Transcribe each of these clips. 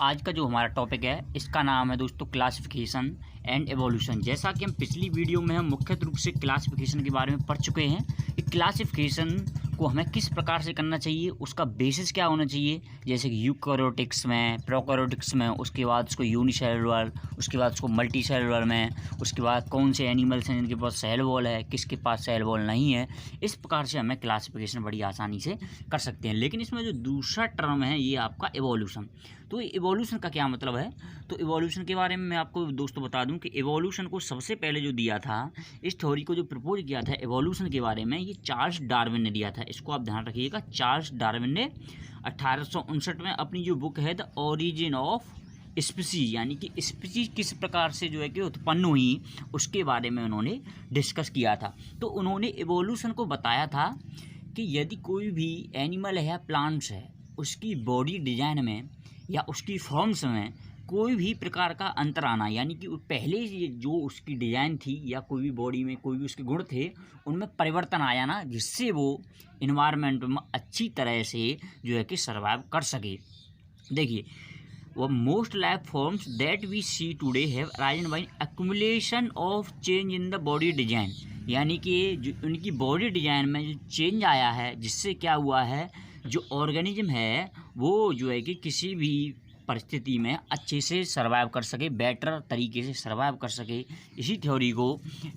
आज का जो हमारा टॉपिक है इसका नाम है दोस्तों क्लासिफिकेशन एंड एवोल्यूशन। जैसा कि हम पिछली वीडियो में हम मुख्य रूप से क्लासिफिकेशन के बारे में पढ़ चुके हैं कि क्लासिफिकेशन को हमें किस प्रकार से करना चाहिए, उसका बेसिस क्या होना चाहिए। जैसे कि यूकैरियोटिक्स में, प्रोकैरियोटिक्स में, उसके बाद उसको यूनिसेलुलर, उसके बाद उसको मल्टीसेलुलर में, उसके बाद कौन से एनिमल्स हैं जिनके पास सेल वॉल है, किसके पास सेल वॉल नहीं है। इस प्रकार से हमें क्लासिफिकेशन बड़ी आसानी से कर सकते हैं। लेकिन इसमें जो दूसरा टर्म है ये आपका एवोल्यूशन। तो इवोल्यूशन का क्या मतलब है, तो इवोल्यूशन के बारे में मैं आपको दोस्तों बता दूं कि इवोल्यूशन को सबसे पहले जो दिया था, इस थ्योरी को जो प्रपोज किया था इवोल्यूशन के बारे में, ये चार्ल्स डार्विन ने दिया था। इसको आप ध्यान रखिएगा, चार्ल्स डार्विन ने 1859 में अपनी जो बुक है द ओरिजिन ऑफ स्पीसीज, यानी कि स्पीसीज किस प्रकार से जो है कि उत्पन्न हुई उसके बारे में उन्होंने डिस्कस किया था। तो उन्होंने इवोल्यूशन को बताया था कि यदि कोई भी एनिमल है या प्लांट्स है, उसकी बॉडी डिजाइन में या उसकी फॉर्म्स में कोई भी प्रकार का अंतर आना, यानी कि पहले जो उसकी डिज़ाइन थी या कोई भी बॉडी में कोई भी उसके गुण थे उनमें परिवर्तन आया ना, जिससे वो इन्वायरमेंट में अच्छी तरह से जो है कि सर्वाइव कर सके। देखिए, वो most life forms that we see today have arisen by accumulation of change in the body design, यानी कि जो उनकी बॉडी डिजाइन में जो चेंज आया है, जिससे क्या हुआ है, जो ऑर्गेनिज्म है वो जो है कि किसी भी परिस्थिति में अच्छे से सर्वाइव कर सके, बेटर तरीके से सर्वाइव कर सके। इसी थ्योरी को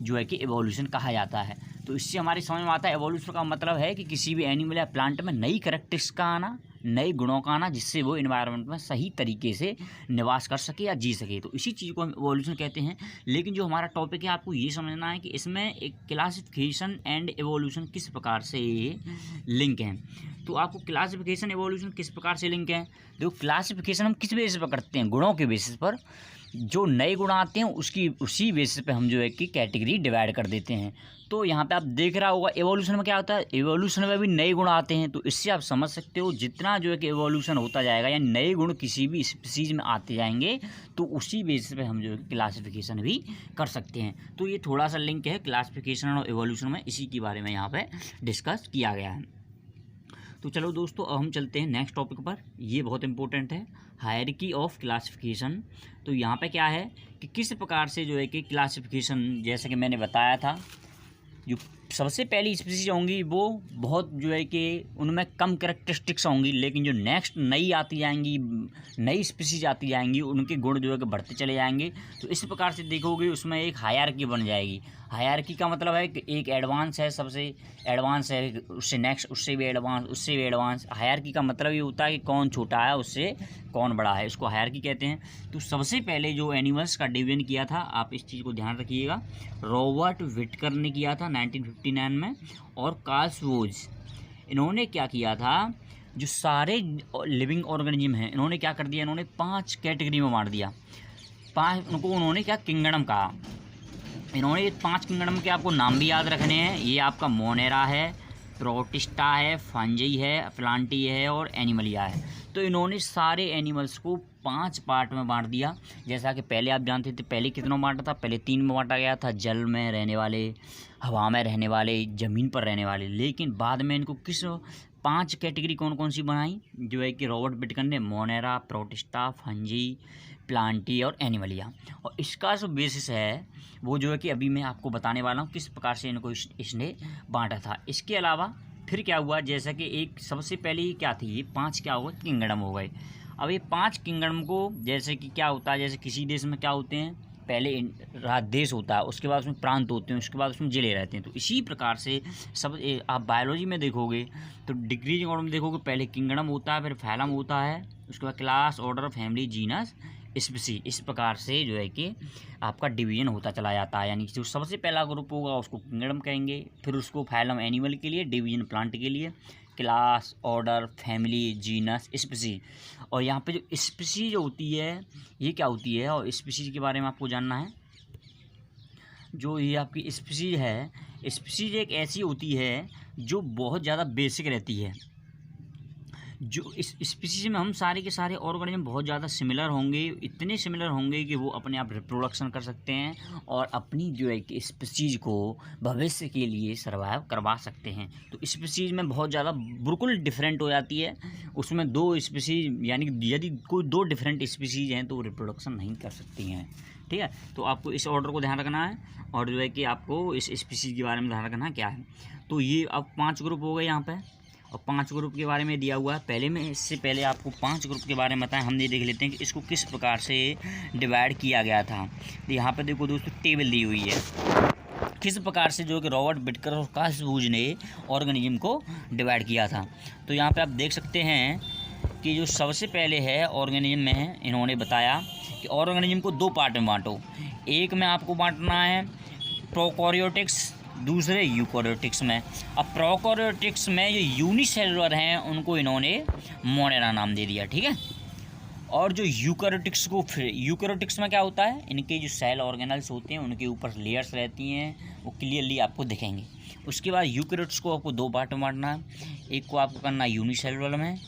जो है कि एवोल्यूशन कहा जाता है। तो इससे हमारे समझ में आता है एवोल्यूशन का मतलब है कि किसी भी एनिमल या प्लांट में नई कैरेक्टरिस्टिक्स का आना, नए गुणों का आना, जिससे वो इन्वायरमेंट में सही तरीके से निवास कर सके या जी सके। तो इसी चीज़ को हम एवोल्यूशन कहते हैं। लेकिन जो हमारा टॉपिक है आपको ये समझना है कि इसमें एक क्लासिफिकेशन एंड एवोल्यूशन किस प्रकार से लिंक हैं। तो आपको क्लासिफिकेशन एवोल्यूशन किस प्रकार से लिंक है, देखो क्लासिफिकेशन हम किस बेसिस पर करते हैं, गुणों के बेसिस पर। जो नए गुण आते हैं उसी बेसिस पे हम जो है कि कैटेगरी डिवाइड कर देते हैं। तो यहाँ पे आप देख रहा होगा एवोल्यूशन में क्या होता है, एवोल्यूशन में भी नए गुण आते हैं। तो इससे आप समझ सकते हो जितना जो है कि एवोल्यूशन होता जाएगा या नए गुण किसी भी स्पीसीज में आते जाएंगे तो उसी बेसिस पे हम जो है क्लासिफिकेशन भी कर सकते हैं। तो ये थोड़ा सा लिंक है क्लासिफिकेशन और एवोल्यूशन में, इसी के बारे में यहाँ पे डिस्कस किया गया है। तो चलो दोस्तों, अब हम चलते हैं नेक्स्ट टॉपिक पर। ये बहुत इंपॉर्टेंट है, हायरार्की ऑफ क्लासिफिकेशन। तो यहाँ पे क्या है कि किस प्रकार से जो है कि क्लासिफिकेशन, जैसे कि मैंने बताया था, जो सबसे पहली स्पीसीज होंगी वो बहुत जो है कि उनमें कम कैरेक्टरिस्टिक्स होंगी, लेकिन जो नेक्स्ट नई आती जाएंगी, नई स्पीसीज आती जाएंगी, उनके गुण जो है कि बढ़ते चले जाएंगे। तो इस प्रकार से देखोगे उसमें एक हायरार्की बन जाएगी। हायरार्की का मतलब है कि एक एडवांस है, सबसे एडवांस है, उससे नेक्स्ट, उससे भी एडवांस, उससे भी एडवांस। हायरार्की का मतलब ये होता है कि कौन छोटा है उससे कौन बड़ा है, इसको हायरार्की कहते हैं। तो सबसे पहले जो एनिमल्स का डिवीजन किया था, आप इस चीज़ को ध्यान रखिएगा, रॉबर्ट विटकर ने किया था 1959 में, और कार्ल वोज, इन्होंने क्या किया था, जो सारे लिविंग ऑर्गेनिज्म हैं इन्होंने क्या कर दिया, इन्होंने 5 कैटेगरी में बांट दिया। 5 उनको उन्होंने क्या किंगडम कहा। इन्होंने ये 5 किंगडम के आपको नाम भी याद रखने हैं। ये आपका मोनेरा है, प्रोटिस्टा है, फंजी है, प्लांटी है और एनिमलिया है। तो इन्होंने सारे एनिमल्स को 5 पार्ट में बांट दिया। जैसा कि पहले आप जानते थे, पहले कितनों बांटा था, पहले 3 में बांटा गया था, जल में रहने वाले, हवा में रहने वाले, ज़मीन पर रहने वाले। लेकिन बाद में इनको 5 कैटेगरी कौन कौन सी बनाई, जो है कि रॉबर्ट विटकर ने, मोनेरा, प्रोटिस्टा, फंजी, प्लांटी और एनिमलिया। और इसका जो बेसिस है वो जो है कि अभी मैं आपको बताने वाला हूँ किस प्रकार से इनको इसने बांटा था। इसके अलावा फिर क्या हुआ, जैसा कि एक सबसे पहले ही क्या थी, ये 5 क्या हो गए, किंगडम हो गए। अब ये 5 किंगडम को जैसे कि क्या होता है, जैसे किसी देश में क्या होते हैं, पहले देश होता है, उसके बाद उसमें प्रांत होते हैं, उसके बाद उसमें जिले रहते हैं। तो इसी प्रकार से सब आप बायोलॉजी में देखोगे तो डिक्रीजिंग ऑर्डर में देखोगे, पहले किंगडम होता है, फिर फैलम होता है, उसके बाद class, order, family, genus, species. इस प्रकार से जो है कि आपका डिवीजन होता चला जाता है। यानी कि जो सबसे पहला ग्रुप होगा उसको किंगडम कहेंगे, फिर उसको फैलम एनिमल के लिए, डिवीजन प्लांट के लिए, class, order, family, genus, species. और यहाँ पे जो स्पीसीज होती है ये क्या होती है, और स्पीसीज के बारे में आपको जानना है। जो ये आपकी स्पीसीज है, स्पीसीज एक ऐसी होती है जो बहुत ज़्यादा बेसिक रहती है। जो इस स्पीसीज में हम सारे के सारे ऑर्गेनिज्म बहुत ज़्यादा सिमिलर होंगे, इतने सिमिलर होंगे कि वो अपने आप रिप्रोडक्शन कर सकते हैं और अपनी जो है कि स्पीसीज को भविष्य के लिए सर्वाइव करवा सकते हैं। तो स्पीसीज में बहुत ज़्यादा बिल्कुल डिफरेंट हो जाती है, उसमें दो स्पीसीज यानी कि यदि कोई दो डिफरेंट स्पीसीज हैं तो वो रिप्रोडक्शन नहीं कर सकती हैं। ठीक है, तो आपको इस ऑर्डर को ध्यान रखना है और जो है कि आपको इस स्पीसीज के बारे में ध्यान रखना क्या है। तो ये अब 5 ग्रुप हो गए यहाँ पे और 5 ग्रुप के बारे में दिया हुआ है। पहले में इससे पहले आपको 5 ग्रुप के बारे में बताएं, हम ये देख लेते हैं कि इसको किस प्रकार से डिवाइड किया गया था। तो यहाँ पे देखो दोस्तों टेबल दी हुई है किस प्रकार से जो कि रॉबर्ट विटकर और कार्ल बूच ने ऑर्गेनिज्म को डिवाइड किया था। तो यहाँ पे आप देख सकते हैं कि जो सबसे पहले है ऑर्गेनिज्म में इन्होंने बताया कि ऑर्गेनिज्म को 2 पार्ट में बांटो। एक में आपको बांटना है प्रोकैरियोटिक्स, दूसरे यूकैरियोटिक्स में। अब प्रोकैरियोटिक्स में जो यूनिसेलुलर हैं उनको इन्होंने मोनेरा नाम दे दिया। ठीक है, और जो यूकैरियोटिक्स को फिर यूकैरियोटिक्स में क्या होता है, इनके जो सेल ऑर्गेनल्स होते हैं उनके ऊपर लेयर्स रहती हैं, वो क्लियरली आपको दिखेंगे। उसके बाद यूकैरियोट्स को आपको 2 पार्ट में बांटना है, एक को आपको करना है यूनिसेलुलर में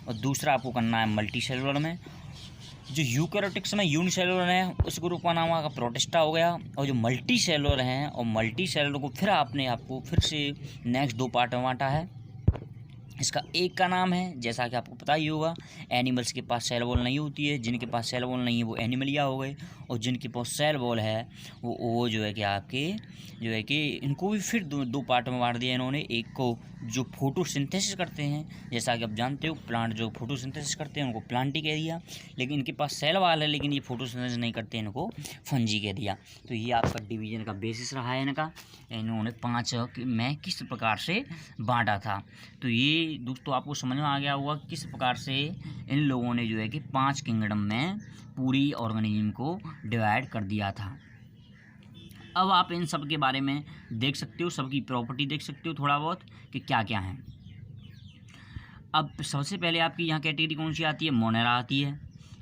और दूसरा आपको करना है मल्टीसेलुलर में। जो यूकैरियोटिक्स में यूनिसेलुलर है उस ग्रुप का नाम आपका प्रोटिस्टा हो गया, और जो मल्टी सेलुलर हैं और मल्टी सेलुलर को फिर आपको फिर से नेक्स्ट 2 पार्ट में बांटा है। इसका एक का नाम है, जैसा कि आपको पता ही होगा, एनिमल्स के पास सेल वॉल नहीं होती है, जिनके पास सेल वॉल नहीं है वो एनिमलिया हो गए, और जिनके पास सेल वॉल है वो जो है कि आपके जो है कि इनको भी फिर 2 पार्ट में बांट दिया इन्होंने। एक को जो फोटोसिंथेसिस करते हैं, जैसा कि आप जानते हो प्लांट जो फोटोसिंथेसिस करते हैं उनको प्लांटी कह दिया, लेकिन इनके पास सेल वाल है लेकिन ये फोटोसिंथेसिस नहीं करते, इनको फंजी कह दिया। तो ये आपका डिवीजन का बेसिस रहा है इनका, इन्होंने 5 में किस प्रकार से बांटा था। तो ये दोस्तों आपको समझ में आ गया होगा किस प्रकार से इन लोगों ने जो है कि 5 किंगडम में पूरी ऑर्गेनिज्म को डिवाइड कर दिया था। अब आप इन सब के बारे में देख सकते हो, सबकी प्रॉपर्टी देख सकते हो थोड़ा बहुत कि क्या क्या है। अब सबसे पहले आपकी यहाँ कैटेगरी कौन सी आती है, मोनेरा आती है।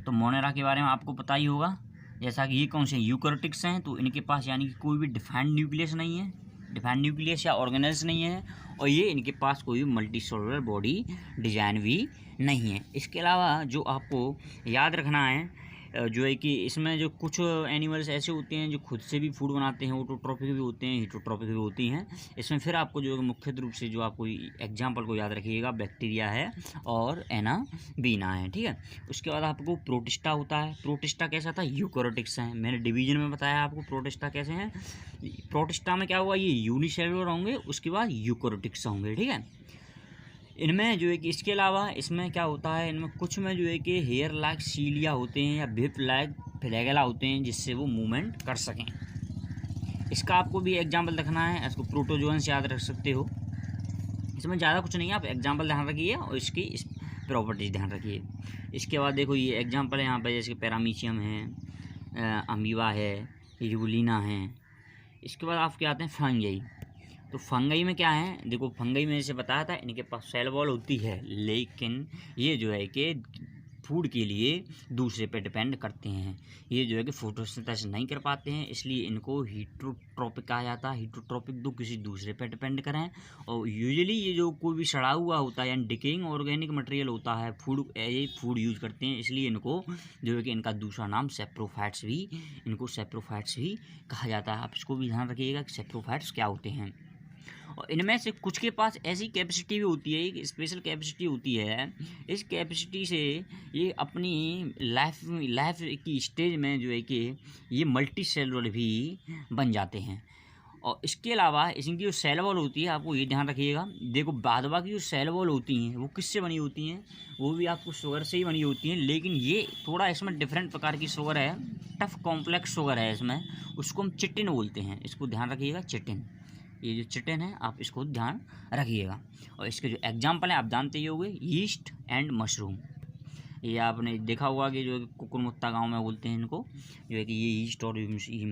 तो मोनेरा के बारे में आपको पता ही होगा, जैसा कि ये कौन से यूकैरियोटिक्स हैं, तो इनके पास यानी कि कोई भी डिफाइंड न्यूक्लियस नहीं है, डिफाइंड न्यूक्लियस या ऑर्गेनेल्स नहीं है, और ये इनके पास कोई भी मल्टी सेलुलर बॉडी डिजाइन भी नहीं है। इसके अलावा जो आपको याद रखना है जो है कि इसमें जो कुछ एनिमल्स ऐसे होते हैं जो खुद से भी फूड बनाते हैं, ऑटोट्रॉपिक भी होते हैं, हीटरोट्रॉपिक भी होती हैं। इसमें फिर आपको जो मुख्य रूप से जो आपको एग्जाम्पल को याद रखिएगा, बैक्टीरिया है और एनाबीना है। ठीक है, उसके बाद आपको प्रोटिस्टा होता है। प्रोटिस्टा कैसा था, यूकैरियोटिक्स हैं, मैंने डिवीजन में बताया आपको प्रोटिस्टा कैसे हैं। प्रोटिस्टा में क्या हुआ, ये यूनिसेलुलर होंगे, उसके बाद यूकैरियोटिक्स होंगे। ठीक है, इनमें जो है कि इसके अलावा इसमें क्या होता है, इनमें कुछ में जो है कि हेयर लाइक सीलिया होते हैं या विप लाइक फ्लैगेला होते हैं जिससे वो मूवमेंट कर सकें। इसका आपको भी एग्जांपल रखना है, इसको प्रोटोजोअन्स याद रख सकते हो। इसमें ज़्यादा कुछ नहीं है, आप एग्जांपल ध्यान रखिए और इसकी प्रॉपर्टीज ध्यान रखिए। इसके बाद देखो ये एग्जांपल है यहाँ पर, जैसे पैरामीशियम है, अमीबा है, यूलिना है। इसके बाद आपके आते हैं फंगई। तो फंगई में क्या है, देखो फंगई में जैसे बताया था इनके पास सेल वॉल होती है, लेकिन ये जो है कि फूड के लिए दूसरे पे डिपेंड करते हैं। ये जो है कि फोटोसिंथेसिस नहीं कर पाते हैं, इसलिए इनको हीटरोट्रॉपिक कहा जाता है। हीटरोट्रॉपिक दो किसी दूसरे पे डिपेंड करें, और यूजुअली ये जो कोई भी सड़ा हुआ होता है यानी डिकेइंग ऑर्गेनिक मटेरियल होता है, फूड यूज करते हैं, इसलिए इनको जो है कि इनका दूसरा नाम सैप्रोफाइट्स भी कहा जाता है। आप इसको भी ध्यान रखिएगा कि सैप्रोफाइट्स क्या होते हैं। और इनमें से कुछ के पास ऐसी कैपेसिटी भी होती है, एक स्पेशल कैपेसिटी होती है, इस कैपेसिटी से ये अपनी लाइफ की स्टेज में जो है कि ये मल्टी सेलुलर भी बन जाते हैं। और इसके अलावा इनकी जो सेल वॉल होती है, आपको ये ध्यान रखिएगा, देखो बाद बाकी जो सेल वॉल होती हैं वो किससे बनी होती हैं, वो भी आपको शुगर से ही बनी होती हैं, लेकिन ये थोड़ा इसमें डिफरेंट प्रकार की शुगर है, टफ कॉम्प्लेक्स शुगर है इसमें, उसको हम चिटिन बोलते हैं। इसको ध्यान रखिएगा, चिटिन, ये जो चिटिन है आप इसको ध्यान रखिएगा। और इसके जो एग्जाम्पल हैं आप जानते ही होंगे, यीस्ट एंड मशरूम। ये आपने देखा होगा कि जो कुकुरमुत्ता गांव में बोलते हैं इनको, जो है कि ये यीस्ट और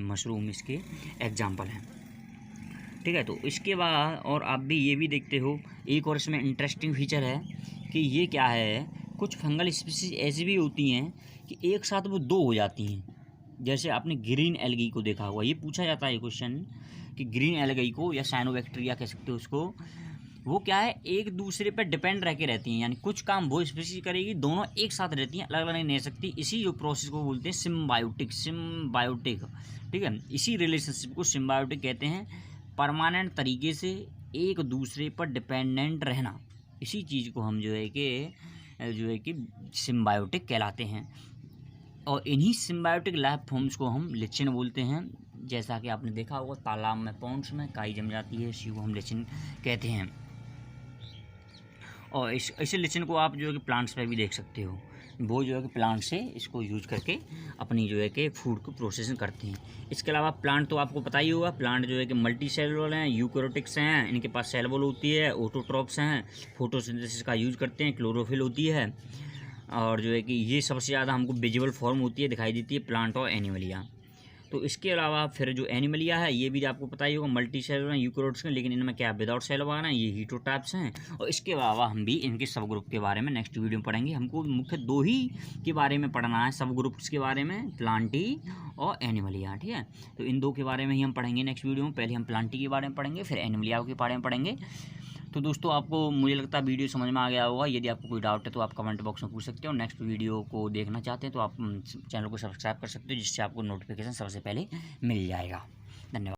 मशरूम इसके एग्जाम्पल हैं। ठीक है, तो इसके बाद और आप भी ये भी देखते हो, एक और इसमें इंटरेस्टिंग फीचर है कि ये क्या है, कुछ फंगल स्पीसीज ऐसी भी होती हैं कि एक साथ वो 2 हो जाती हैं। जैसे आपने ग्रीन एल्गी को देखा होगा, ये पूछा जाता है क्वेश्चन कि ग्रीन एल्गी को या साइनोबैक्टीरिया कह सकते हो उसको, वो क्या है, एक दूसरे पर डिपेंड रह के रहती हैं, यानी कुछ काम वो स्पेसिफिक करेगी, दोनों एक साथ रहती हैं, अलग अलग नहीं रह सकती। इसी जो प्रोसेस को बोलते हैं सिम्बायोटिक, ठीक है। इसी रिलेशनशिप को सिम्बायोटिक कहते हैं, परमानेंट तरीके से एक दूसरे पर डिपेंडेंट रहना। इसी चीज़ को हम जो है कि सिम्बायोटिक कहलाते हैं। और इन्हीं सिम्बायोटिक लाइफ फॉर्म्स को हम लिचेन बोलते हैं। जैसा कि आपने देखा होगा तालाब में, पॉन्ड्स में काई जम जाती है, इसी को हम लिचेन कहते हैं। और इस लिचेन को आप जो है कि प्लांट्स पे भी देख सकते हो। वो जो है कि प्लांट से इसको यूज करके अपनी जो है कि फूड को प्रोसेसिंग करते हैं। इसके अलावा प्लांट तो आपको पता ही होगा, प्लांट जो है कि मल्टी सेलुलर हैं, यूकैरियोटिक्स हैं, इनके पास सेल वॉल होती है, ऑटोट्रॉफ्स हैं, फोटोसिंथेसिस का यूज करते हैं, क्लोरोफिल होती है। और जो है कि ये सबसे ज़्यादा हमको विजिबल फॉर्म होती है, दिखाई देती है प्लांट और एनिमलिया। तो इसके अलावा फिर जो एनिमलिया है ये भी आपको पता ही होगा, मल्टी सेलुलर हैं, यूकैरियोट्स हैं, लेकिन इनमें क्या विदाउट सेल वगैरह हैं, ये हीटरोटाइप्स हैं। और इसके अलावा हम भी इनके सब ग्रुप के बारे में नेक्स्ट वीडियो में पढ़ेंगे। हमको मुख्य 2 ही के बारे में पढ़ना है, सब ग्रुप्स के बारे में, प्लांटी और एनिमलिया, ठीक है। तो इन 2 के बारे में ही हम पढ़ेंगे नेक्स्ट वीडियो में। पहले हम प्लांटी के बारे में पढ़ेंगे, फिर एनिमलिया के बारे में पढ़ेंगे। तो दोस्तों आपको मुझे लगता है वीडियो समझ में आ गया होगा। यदि आपको कोई डाउट है तो आप कमेंट बॉक्स में पूछ सकते हो। नेक्स्ट वीडियो को देखना चाहते हैं तो आप चैनल को सब्सक्राइब कर सकते हो, जिससे आपको नोटिफिकेशन सबसे पहले मिल जाएगा।